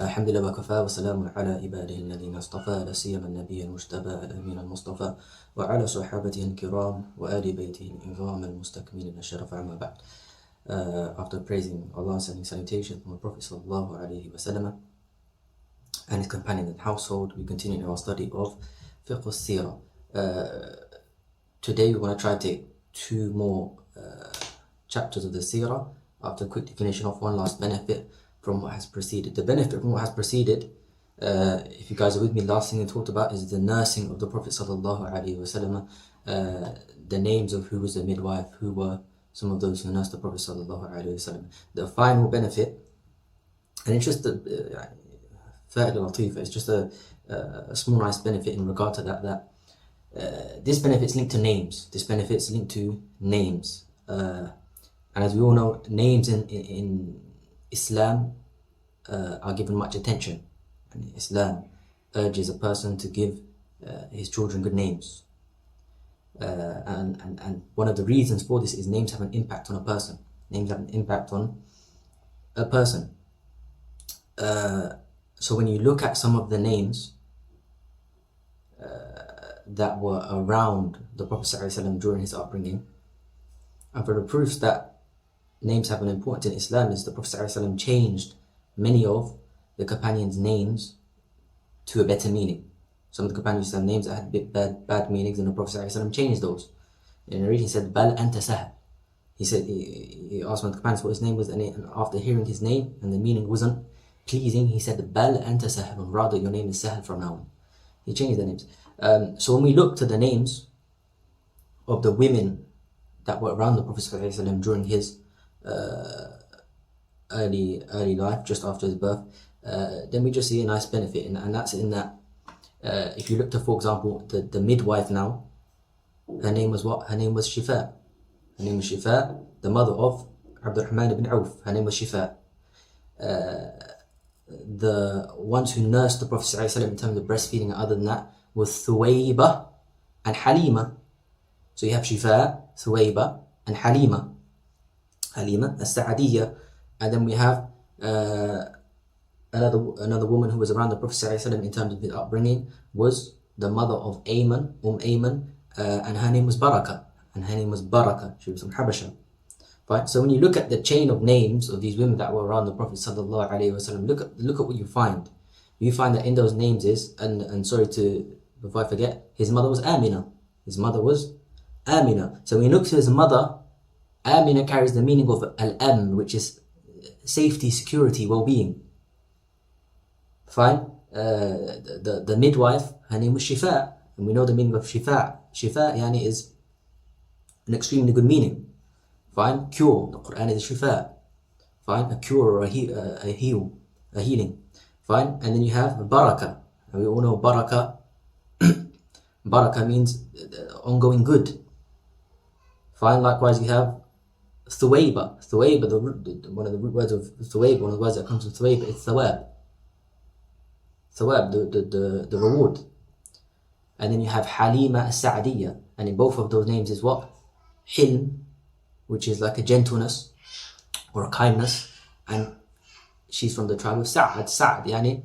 الحمد لله وكفى وسلام على عباده الذين اصطفى لا سيما النبي المجتبى الأمين المصطفى وعلى صحابته الكرام وآل بيته العظام المستكملين الشرف أما بعد. After praising Allah, sending salutation from the Prophet sallallahu alaihi wasallam and his companions and household, we continue our study of Fiqh Seerah. Today we want to try to take two more chapters of the Seerah after quickly finishing off one last benefit from what has preceded. The benefit from what has preceded, if you guys are with me, last thing we talked about is the nursing of the Prophet sallallahu alaihi wasallam, the names of who was the midwife, who were some of those who nursed the Prophet sallallahu alaihi wasallam. The final benefit, and it's just it's just a small nice benefit in regard to that this benefit is linked to names. This benefit is linked to names, and as we all know, names in Islam are given much attention, and Islam urges a person to give his children good names, and one of the reasons for this is names have an impact on a person. Names have an impact on a person. So when you look at some of the names that were around the Prophet ﷺ during his upbringing, and for the proofs that names have an importance in Islam is the Prophet ﷺ changed many of the companions' names to a better meaning. Some of the companions had names that had bad meanings, and the Prophet ﷺ changed those. In a reading he said, Bal anta sahal. He said, he asked one of the companions what his name was, and after hearing his name and the meaning wasn't pleasing, he said, Bal anta sahal, rather your name is Sahal from now on. He changed the names. So when we look to the names of the women that were around the Prophet ﷺ during his early life, just after his birth, then we just see a nice benefit, and that's in that if you look to, for example, the midwife now, her name was what? Her name was Shifa. Her name was Shifa, the mother of Abdurrahman ibn Auf. Her name was Shifa. The ones who nursed the Prophet ﷺ in terms of breastfeeding and other than that was Thuwayba and Halima. So you have Shifa, Thuwayba and Halima as-Sa'adiyya, and then we have another woman who was around the Prophet ﷺ in terms of his upbringing was the mother of Ayman, Ayman, and her name was Baraka. She was from Habasha. Right? So when you look at the chain of names of these women that were around the Prophet ﷺ, look at what you find. You find that in those names is, and sorry to, before I forget, his mother was Amina. So when you look to his mother, Amina carries the meaning of al-amn, which is safety, security, well-being. Fine. The midwife, her name was Shifa, and we know the meaning of Shifa. Shifa yani is an extremely good meaning. Fine. Cure. The Quran is Shifa. Fine. A cure or a healing. Fine. And then you have Baraka. And we all know Baraka. Baraka means ongoing good. Fine. Likewise, you have Thuwayba, one of the root words of Thuwayba, one of the words that comes from Thuwayba is Thawab. Thawab, the reward. And then you have Halima as-Sa'adiyya, and in both of those names is what? Hilm, which is like a gentleness or a kindness, and she's from the tribe of Sa'ad, yani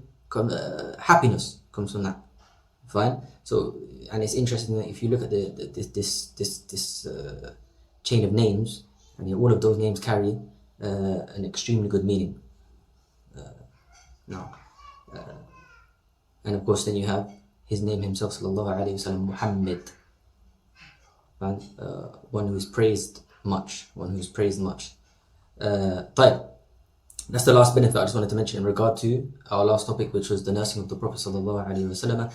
happiness comes from that. Fine. So, and it's interesting that if you look at this chain of names, and all of those names carry an extremely good meaning. And of course, then you have his name himself, sallallahu alaihi wasallam, Muhammad, one who is praised much. That's the last benefit I just wanted to mention in regard to our last topic, which was the nursing of the Prophet sallallahu alaihi wasallam.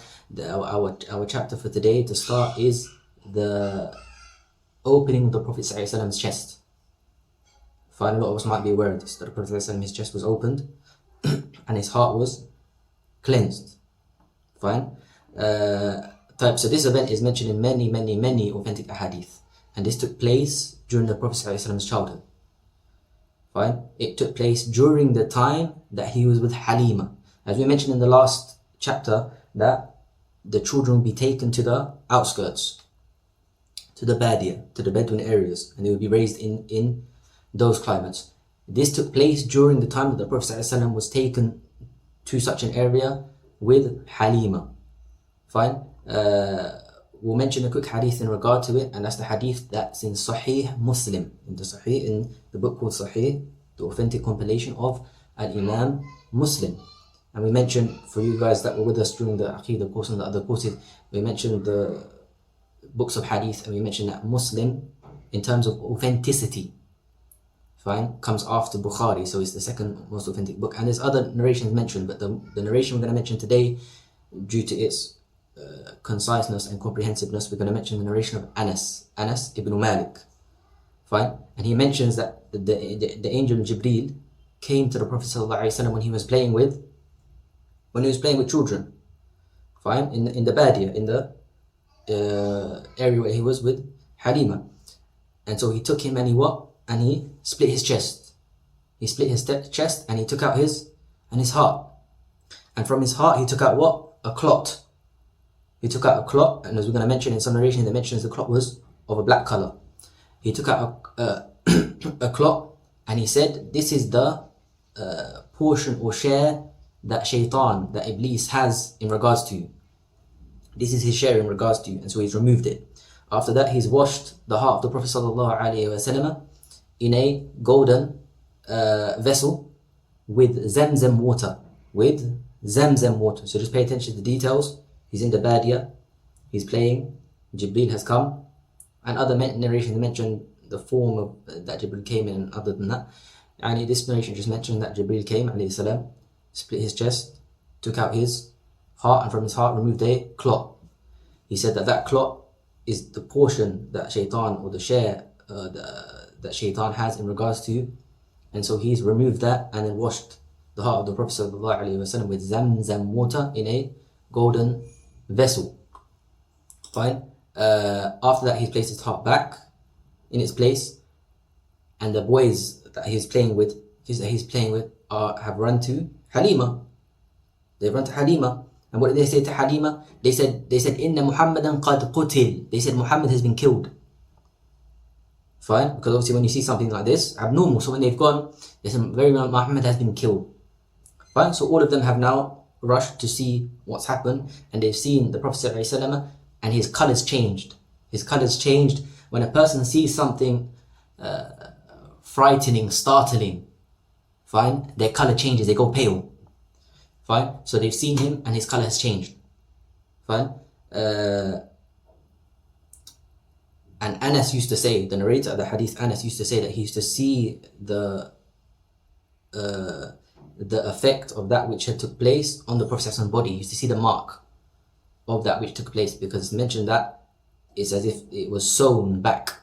Our chapter for today to start is the opening of the Prophet sallallahu alaihi wasallam's chest. Fine, a lot of us might be aware of this, that the Prophet ﷺ, his chest was opened and his heart was cleansed. Fine. So this event is mentioned in many authentic ahadith, and this took place during the Prophet ﷺ's childhood. Fine. It took place during the time that he was with Halima. As we mentioned in the last chapter, that the children would be taken to the outskirts, to the Badia, to the Bedouin areas, and they would be raised in those climates. This took place during the time that the Prophet ﷺ was taken to such an area with Halima. Fine. We'll mention a quick hadith in regard to it, and that's the hadith that's in Sahih Muslim, in the book called Sahih, the authentic compilation of Al-Imam Muslim. And we mentioned, for you guys that were with us during the Aqidah course and the other courses, we mentioned the books of hadith, and we mentioned that Muslim, in terms of authenticity, fine, comes after Bukhari, so it's the second most authentic book. And there's other narrations mentioned, but the narration we're going to mention today, due to its conciseness and comprehensiveness, we're going to mention the narration of Anas ibn Malik. Fine, and he mentions that the angel Jibreel came to the Prophet ﷺ when he was playing with children. Fine, in the Badia, in the area where he was with Halima, and so he took him and he split his chest. He split his chest and he took out his heart, and from his heart he took out what? A clot. He took out a clot, and as we're going to mention in some narration, that mentions the clot was of a black color. He took out a clot, and he said, this is the portion or share that shaitan, that Iblis has in regards to you. This is his share in regards to you, and so he's removed it. After that, he's washed the heart of the Prophet ﷺ in a golden vessel with Zamzam water. So just pay attention to the details. He's in the Badia, he's playing, Jibreel has come, and other narrations mention the form of that Jibreel came in. Other than that, and this narration just mentioned that Jibreel came, alayhi salam, split his chest, took out his heart, and from his heart removed a clot. He said that clot is the portion that shaitan, or the share that shaitan has in regards to you, and so he's removed that and then washed the heart of the Prophet ﷺ with Zamzam water in a golden vessel. Fine. After that, he's placed his heart back in its place, and the boys that he's playing with have run to Halima. They've run to Halima, and what did they say to Halima? They said, Inna Muhammadan qad qutil. They said Muhammad has been killed. Fine, because obviously when you see something like this, abnormal, so when they've gone, they said Muhammad has been killed. Fine, so all of them have now rushed to see what's happened, and they've seen the Prophet ﷺ, and his colours changed. His colours changed. When a person sees something frightening, startling, fine, their colour changes, they go pale. Fine, so they've seen him and his colour has changed. Fine. And Anas used to say, the narrator of the hadith, Anas used to say that he used to see the effect of that which had took place on the Prophet's body. He used to see the mark of that which took place, because it's mentioned that it's as if it was sewn back.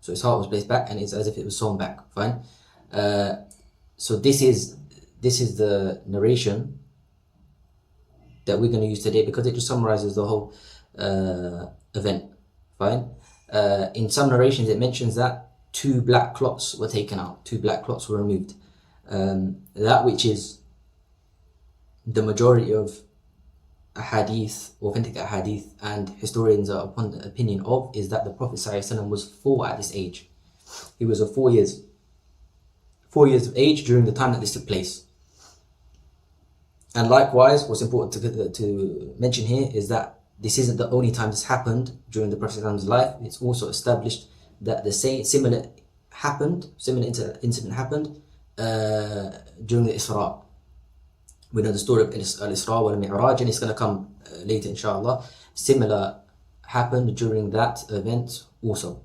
So his heart was placed back, and it's as if it was sewn back. Fine. So this is the narration that we're going to use today, because it just summarizes the whole event. Fine. In some narrations, it mentions that 2 black clots were taken out, 2 black clots were removed. That which is the majority of ahadith, authentic ahadith, and historians are upon the opinion of, is that the Prophet ﷺ was 4 at this age. He was 4 years of age during the time that this took place. And likewise, what's important to mention here is that this isn't the only time this happened during the Prophet's life. It's also established that the similar incident happened during the Isra. We know the story of Al-Isra wal-Mi'raj, and it's going to come later inshallah. Similar happened during that event also.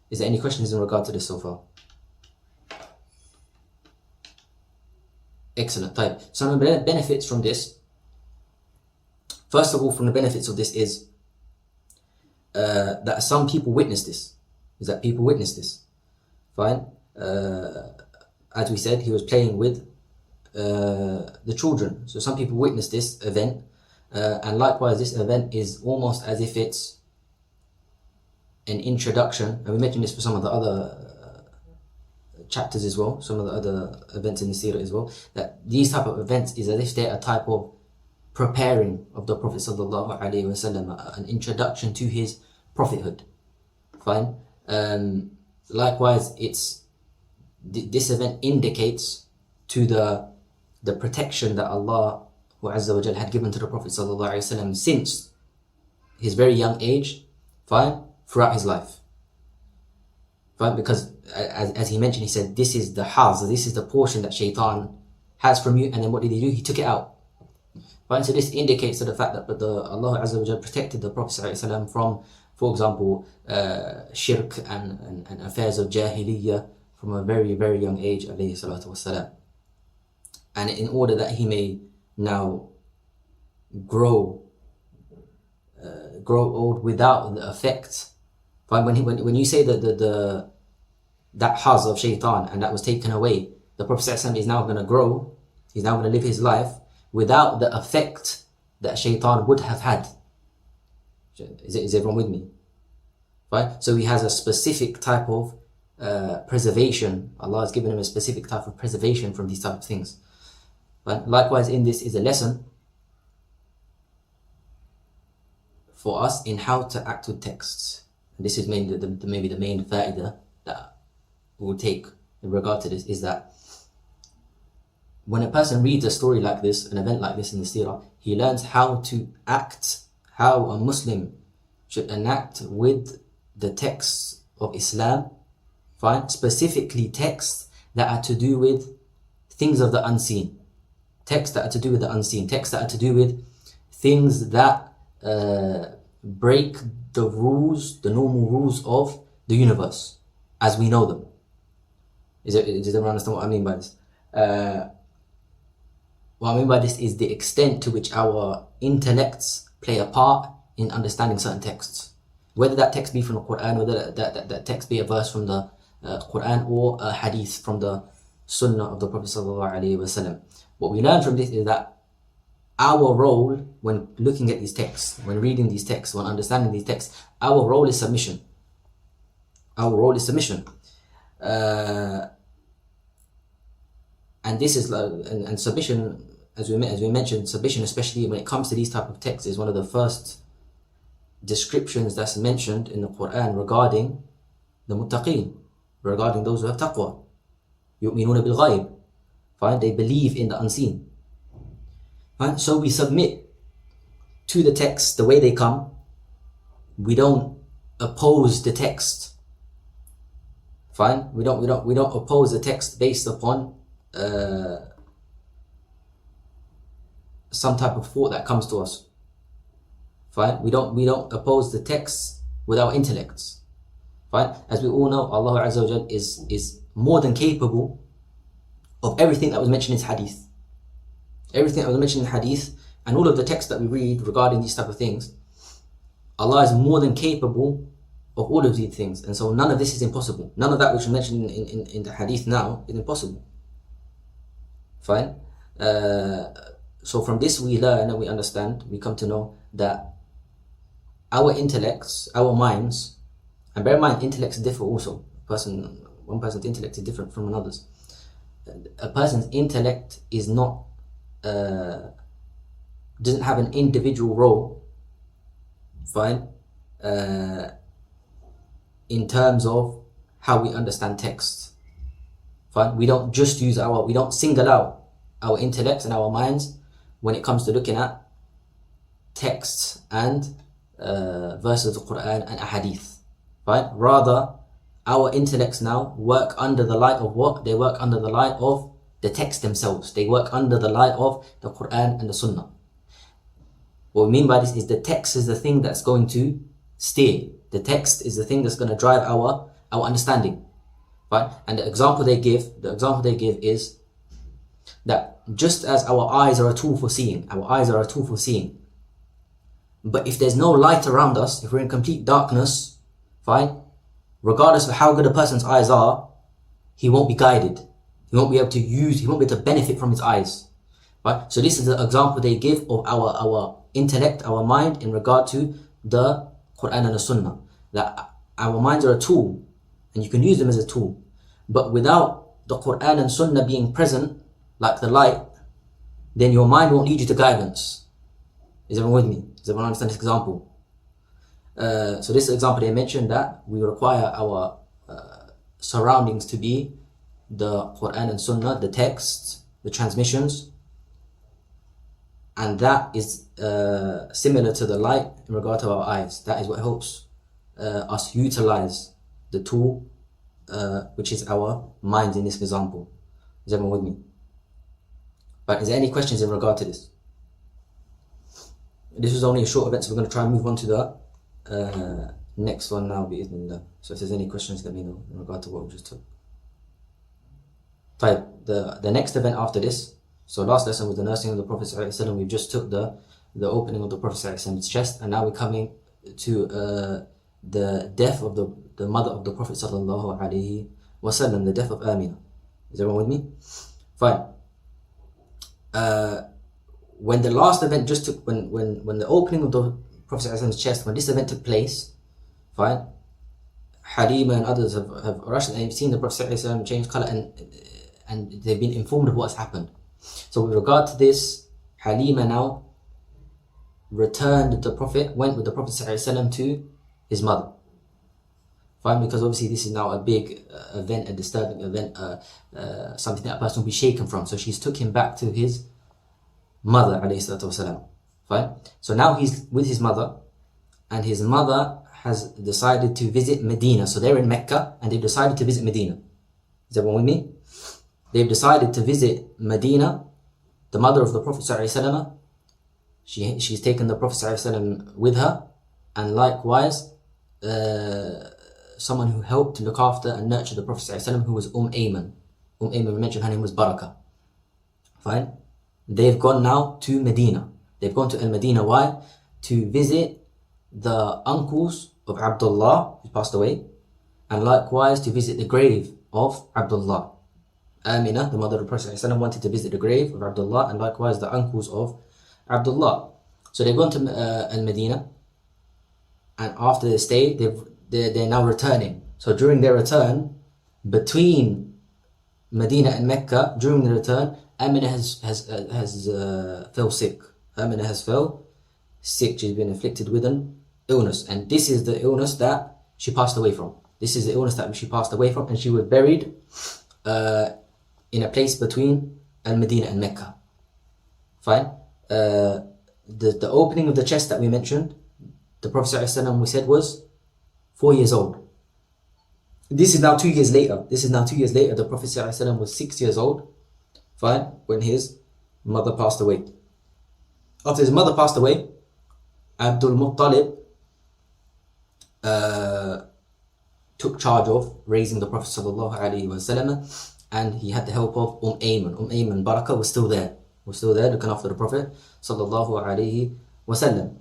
Is there any questions in regard to this so far? Excellent. Type. Some of the benefits from this. First of all, from the benefits of this is that some people witnessed this. Fine. As we said, he was playing with the children. So some people witnessed this event, and likewise, this event is almost as if it's an introduction. And we mentioned this for some of the other chapters as well, some of the other events in the Seerah as well, that these type of events is as if they're a type of preparing of the Prophet sallallahu alaihi wasallam, an introduction to his prophethood. Fine. Likewise, this event indicates to the the protection that Allah Azza wa Jal had given to the Prophet sallallahu alaihi wasallam since his very young age, fine, throughout his life. Fine, because as he mentioned, he said, this is the haz, this is the portion that shaitan has from you, and then what did he do? He took it out. Fine, so this indicates to the fact that Allah Azza wa Jal protected the Prophet sallallahu alaihi wasallam from, for example, shirk and affairs of jahiliyyah from a very, very young age, alayhi salatu wassalam. And in order that he may now grow old without the effect. When you say that haz of shaitan and that was taken away, the Prophet ﷺ is now going to grow, he's now going to live his life without the effect that shaitan would have had. Is everyone with me? Right? So he has a specific type of preservation. Allah has given him a specific type of preservation from these type of things. But likewise, in this is a lesson for us in how to act with texts. And this is maybe the main fa'idah that we will take in regard to this, is that when a person reads a story like this, an event like this in the Seerah, he learns how to act, how a Muslim should enact with the texts of Islam, fine, specifically texts that are to do with things of the unseen. Texts that are to do with the unseen, texts that are to do with things that break the rules, the normal rules of the universe as we know them. Does everyone understand what I mean by this? What I mean by this is the extent to which our intellects play a part in understanding certain texts. Whether that text be from the Quran, whether that text be a verse from the Quran or a hadith from the Sunnah of the Prophet ﷺ. What we learn from this is that our role when looking at these texts, when reading these texts, when understanding these texts, our role is submission. Our role is submission. And this is and submission, as we mentioned, submission, especially when it comes to these type of texts, is one of the first descriptions that's mentioned in the Quran regarding the muttaqeen, regarding those who have taqwa. يُؤْمِنُونَ بِالْغَيْبِ. Fine, they believe in the unseen. Fine, so we submit to the text the way they come. We don't oppose the text. Fine, we don't oppose the text based upon some type of thought that comes to us. Fine, we don't oppose the text with our intellects. Fine, as we all know, Allah Azza wa Jal is more than capable of everything that was mentioned in hadith. Everything that was mentioned in hadith and all of the texts that we read regarding these type of things, Allah is more than capable of all of these things. And so none of this is impossible. None of that which is mentioned in the hadith now is impossible. Fine. So from this we learn and we understand, we come to know that our intellects, our minds, and bear in mind, intellects differ also. One person's intellect is different from another's. A person's intellect is not, doesn't have an individual role, fine, in terms of how we understand text. Fine, we don't single out our intellects and our minds when it comes to looking at texts and verses of the Quran and a hadith. Fine, rather our intellects now work under the light of what? They work under the light of the text themselves. They work under the light of the Quran and the Sunnah. What we mean by this is the text is the thing that's going to steer. The text is the thing that's going to drive our understanding. Right? And the example they give is that just as our eyes are a tool for seeing, but if there's no light around us, if we're in complete darkness, fine, regardless of how good a person's eyes are, he won't be guided. He won't be able to benefit from his eyes. Right? So this is the example they give of our intellect, our mind in regard to the Quran and the Sunnah. That our minds are a tool and you can use them as a tool. But without the Quran and Sunnah being present, like the light, then your mind won't lead you to guidance. Is everyone with me? Does everyone understand this example? So this example they mentioned that we require our surroundings to be the Quran and Sunnah, the texts, the transmissions, and that is similar to the light in regard to our eyes. That is what helps us utilize the tool, which is our mind in this example. Is everyone with me? But is there any questions in regard to this? This was only a short event, so we're going to try and move on to the next one now. So if there's any questions, let me know in regard to what we just took. The next event after this, so last lesson was the nursing of the Prophet ﷺ. We just took the opening of the Prophet ﷺ's chest, and now we're coming to the death of the mother of the Prophet ﷺ, the death of Amina. Is everyone with me? Fine. When the last event just took, when the opening of the Prophet ﷺ's chest, when this event took place, fine, Halima and others have rushed and they've seen the Prophet ﷺ change colour, and they've been informed of what's happened. So with regard to this, Halima now returned the Prophet, went with the Prophet ﷺ to his mother. Fine, because obviously this is now a big event, a disturbing event, something that a person will be shaken from. So she's took him back to his mother, alayhi salatu wasalam. Fine. So now he's with his mother, and his mother has decided to visit Medina. So they're in Mecca, and they've decided to visit Medina. Is everyone with me? They've decided to visit Medina, the mother of the Prophet ﷺ. She's taken the Prophet ﷺ with her, and likewise someone who helped to look after and nurture the Prophet ﷺ, who was Ayman. Ayman, we mentioned her name was Barakah. Fine. They've gone now to Medina. They've gone to Al-Medina. Why? To visit the uncles of Abdullah, who passed away, and likewise to visit the grave of Abdullah. Amina, the mother of the Prophet ﷺ, wanted to visit the grave of Abdullah, and likewise the uncles of Abdullah. So they've gone to Al-Medina, and after they stay, they're now returning. So during their return, between Medina and Mecca, during the return, Amina has fell sick. Amina has fell sick. She's been afflicted with an illness, and this is the illness that she passed away from. This is the illness that she passed away from, and she was buried in a place between Al-Medina and Mecca. Fine. The opening of the chest that we mentioned, the Prophet ﷺ, we said, was 4 years old. This is now 2 years later. The Prophet ﷺ was 6 years old. Fine, when his mother passed away. After his mother passed away, Abdul Muttalib took charge of raising the Prophet ﷺ, and he had the help of Ayman. Ayman Barakah was still there looking after the Prophet ﷺ.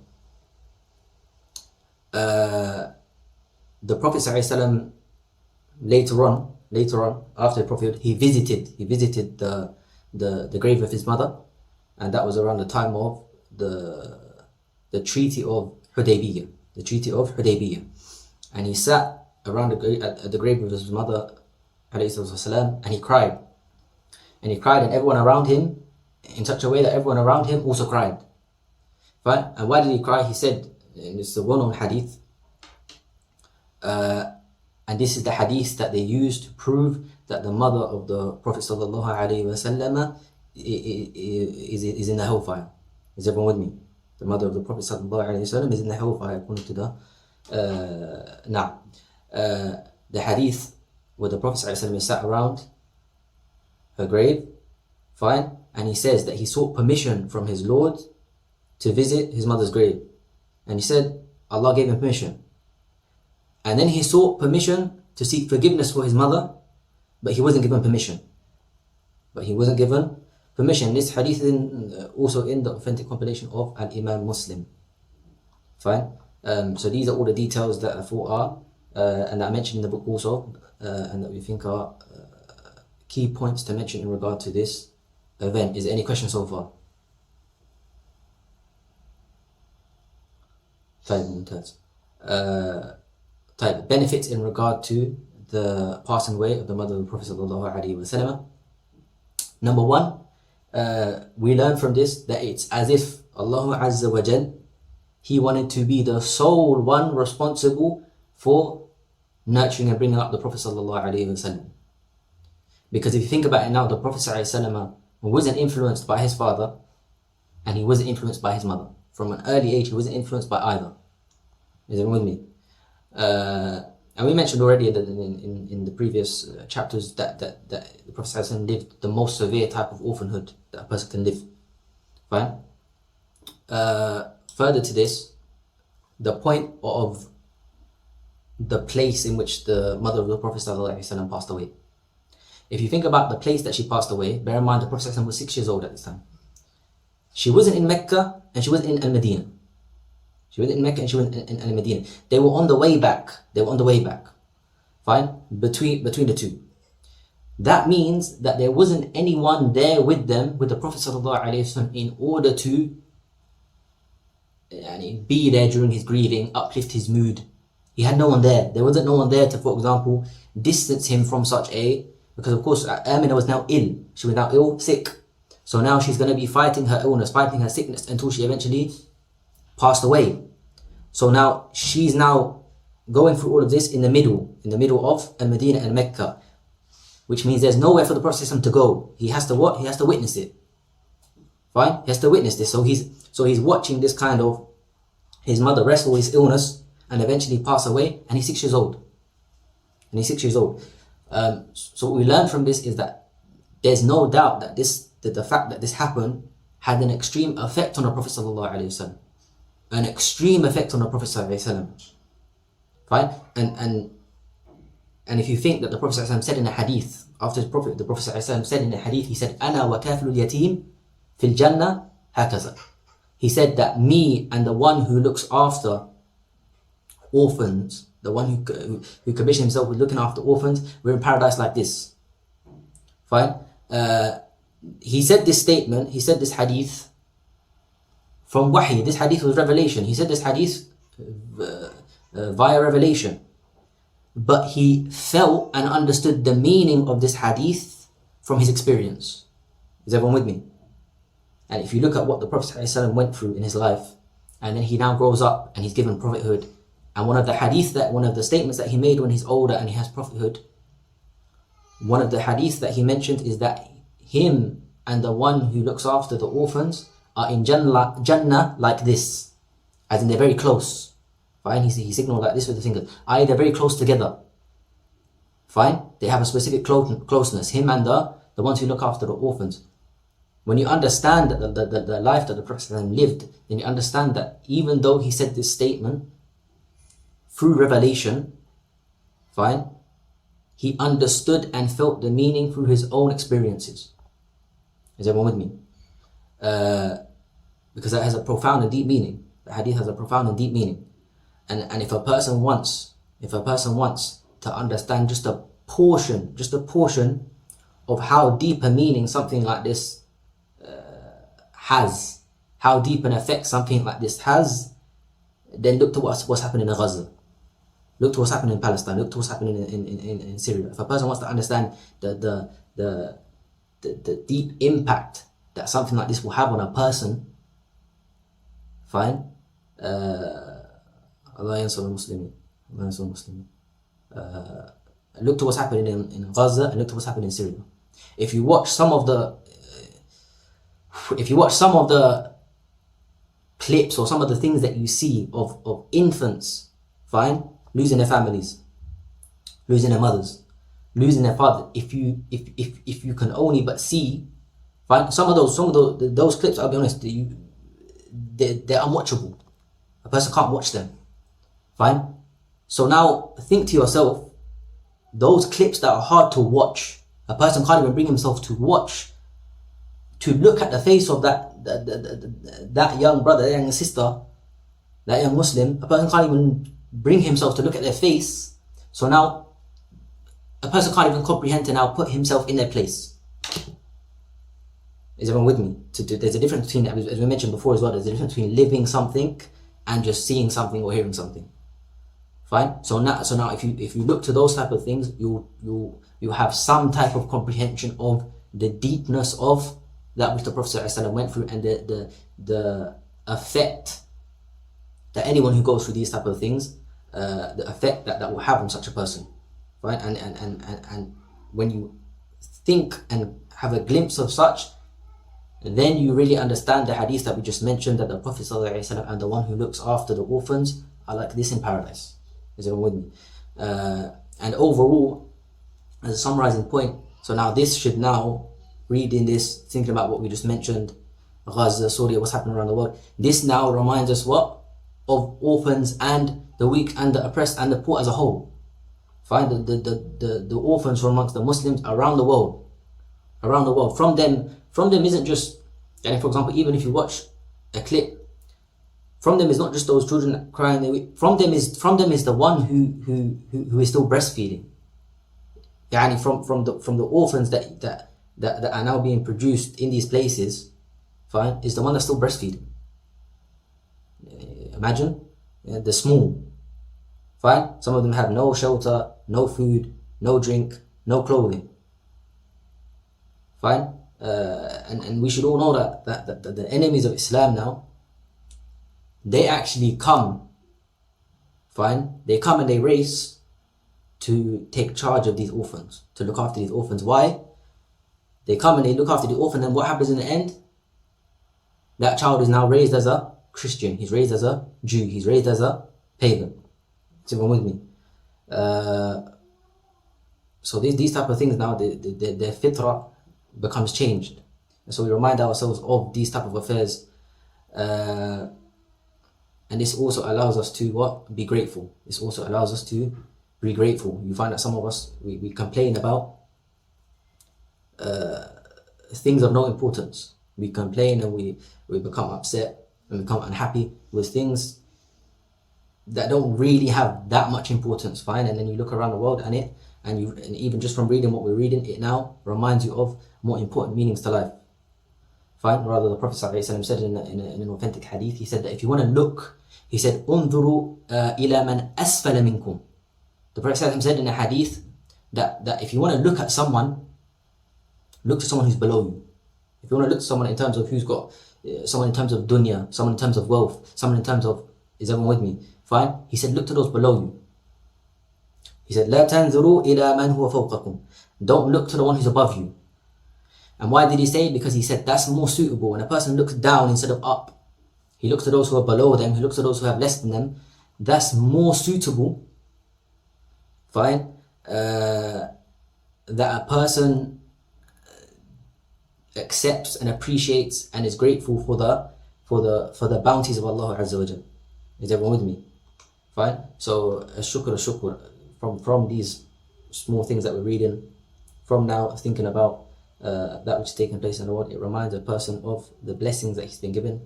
The Prophet ﷺ later on, after the Prophet, he visited the grave of his mother, and that was around the time of the Treaty of Hudaybiyah. And he sat around at the grave of his mother, and he cried. And everyone around him, in such a way that everyone around him also cried. Right? And why did he cry? He said, and it's a well-known hadith, and this is the hadith that they used to prove that the mother of the Prophet ﷺ is in the hellfire. Is everyone with me? The mother of the Prophet ﷺ is in the hellfire, according to the hadith where the Prophet ﷺ is sat around her grave, fine, and he says that he sought permission from his Lord to visit his mother's grave, and he said Allah gave him permission, and then he sought permission to seek forgiveness for his mother, but he wasn't given permission. This hadith is also in the authentic compilation of Al-Imam Muslim. Fine. So these are all the details that I thought are, and that I mentioned in the book also, and that we think are key points to mention in regard to this event. Is there any questions so far? Benefits in regard to the passing away of the mother of the Prophet ﷺ. Number one, we learn from this that it's as if Allah Azza wa Jal, He wanted to be the sole one responsible for nurturing and bringing up the Prophet ﷺ. Because if you think about it now, the Prophet ﷺ wasn't influenced by his father, and he wasn't influenced by his mother. From an early age, he wasn't influenced by either. Is everyone with me? And we mentioned already that in the previous chapters that the Prophet ﷺ lived the most severe type of orphanhood that a person can live. Fine? Further to this, the point of the place in which the mother of the Prophet ﷺ passed away. If you think about the place that she passed away, bear in mind the Prophet ﷺ was 6 years old at this time. She wasn't in Mecca and she wasn't in Al-Madinah. She wasn't in Mecca and she wasn't in Al-Madinah. They were on the way back. Fine? Between the two. That means that there wasn't anyone there with them, with the Prophet ﷺ, in order to be there during his grieving, uplift his mood. He had no one there. There wasn't no one there to, for example, distance him from such a... Because of course, Amina was now ill. She was now ill, sick. So now she's going to be fighting her illness, fighting her sickness until she eventually passed away. So now she's now going through all of this in the middle of Al-Madinah and Mecca, which means there's nowhere for the Prophet ﷺ to go. He has to what? He has to witness it. Fine? He has to witness this. So he's watching this kind of his mother wrestle with his illness and eventually pass away, and he's 6 years old. So what we learn from this is that there's no doubt that the fact that this happened had an extreme effect on the Prophet ﷺ. An extreme effect on the Prophet ﷺ. Fine? And if you think that the Prophet ﷺ said in a hadith, after the Prophet ﷺ said in a hadith, he said, "Ana wa kafilul yatim fil jannah hakaza." He said that me and the one who looks after orphans, the one who commissioned himself with looking after orphans, we're in paradise like this. Fine? He said this statement, he said this hadith from wahi. This hadith was revelation. He said this hadith via revelation. But he felt and understood the meaning of this hadith from his experience. Is everyone with me? And if you look at what the Prophet ﷺ went through in his life, and then he now grows up and he's given prophethood, and one of the statements that he made when he's older and he has prophethood, one of the hadiths that he mentioned is that him and the one who looks after the orphans are in Jannah like this, as in they're very close. Fine, he signaled like this with the fingers. They're very close together. Fine, they have a specific closeness. Him and the ones who look after the orphans. When you understand the life that the Prophet lived, then you understand that even though he said this statement through revelation, fine, he understood and felt the meaning through his own experiences. Is everyone with me? Because that has a profound and deep meaning. The hadith has a profound and deep meaning. And if a person wants to understand just a portion of how deep a meaning something like this has, how deep an effect something like this has, then look to what's happening in Gaza. Look to what's happening in Palestine. Look to what's happening in Syria. If a person wants to understand the deep impact that something like this will have on a person, fine. Allah yansur al-Muslimin. Look to what's happening in Gaza and look to what's happening in Syria. If you watch some of the clips or some of the things that you see of infants, fine, losing their families, losing their mothers, losing their father. If you can only but see, fine, some of those clips, I'll be honest, they're unwatchable. A person can't watch them. Fine? So now think to yourself, those clips that are hard to watch, a person can't even bring himself to watch, to look at the face of that young brother, that young sister, that young Muslim, a person can't even bring himself to look at their face. So now a person can't even comprehend to now put himself in their place. Is everyone with me? There's a difference between, as we mentioned before as well, there's a difference between living something and just seeing something or hearing something. Fine. So now, if you look to those type of things, you have some type of comprehension of the deepness of that which the Prophet ﷺ went through, and the effect that anyone who goes through these type of things, the effect that will have on such a person. Fine. And when you think and have a glimpse of such, then you really understand the hadith that we just mentioned, that the Prophet ﷺ and the one who looks after the orphans are like this in paradise. Is everyone with me? And overall, as a summarizing point, so now this should now, reading this, thinking about what we just mentioned, Gaza, Syria, what's happening around the world, this now reminds us what? Of orphans and the weak and the oppressed and the poor as a whole. Find the orphans from amongst the Muslims around the world. Around the world. From them isn't just, and for example, even if you watch a clip, from them is not just those children crying. From them is the one who is still breastfeeding. Yani from the orphans that are now being produced in these places, fine, is the one that's still breastfeeding. Imagine, they're small. Fine, some of them have no shelter, no food, no drink, no clothing. Fine, and we should all know that the enemies of Islam now, they actually come. Fine, they come and they race to take charge of these orphans, to look after these orphans. Why? They come and they look after the orphan, and what happens in the end? That child is now raised as a Christian, he's raised as a Jew, he's raised as a pagan. Is everyone with me? So these type of things now, their fitrah becomes changed. And so we remind ourselves of these type of affairs. And this also allows us to what? Be grateful. This also allows us to be grateful. You find that some of us, we complain about things of no importance. We complain and we become upset and become unhappy with things that don't really have that much importance. Fine, and then you look around the world and even just from reading what we're reading, it now reminds you of more important meanings to life. Fine, rather the Prophet ﷺ said in an authentic hadith, he said that if you want to look, he said, "Unzuru ila man asfala minkum." The Prophet ﷺ said in a hadith that if you want to look at someone, look to someone who's below you. If you want to look to someone in terms of who's got, someone in terms of dunya, someone in terms of wealth, someone in terms of, is everyone with me? Fine. He said, look to those below you. He said, "La tanzuru ila man huwa fawqakum." Don't look to the one who's above you. And why did he say it? Because he said that's more suitable. When a person looks down instead of up, he looks to those who are below them, he looks to those who have less than them. That's more suitable. Fine. That a person accepts and appreciates and is grateful for the bounties of Allah Azza wa Jal. Is everyone with me? Fine. So shukr from these small things that we're reading, from now thinking about that which is taking place in the world, it reminds a person of the blessings that he's been given.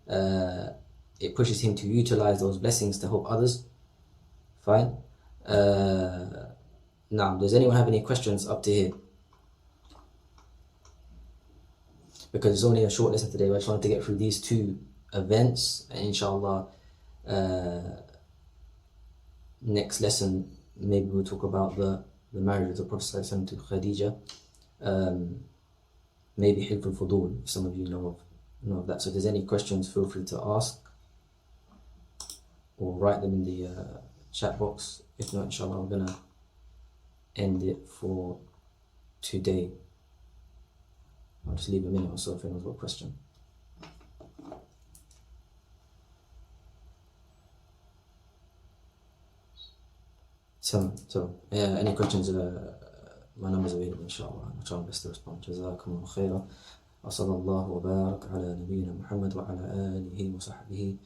It pushes him to utilize those blessings to help others. Fine. Now, does anyone have any questions up to here? Because it's only a short lesson today, I just wanted to get through these two events, and inshallah next lesson maybe we'll talk about the marriage of the Prophet ﷺ to Khadija. Maybe Hilf al-Fudul, if some of you know of that. So if there's any questions, feel free to ask or write them in the chat box. If not, inshallah, I'm gonna end it for today. I'll just leave a minute or so if anyone's got a question. So any questions, my number's available inshallah. I'll try my best to respond. Jazakumullah khairan. Wa sallallahu wa barak ala nabiyyina Muhammad wa ala alihi wa sahbihi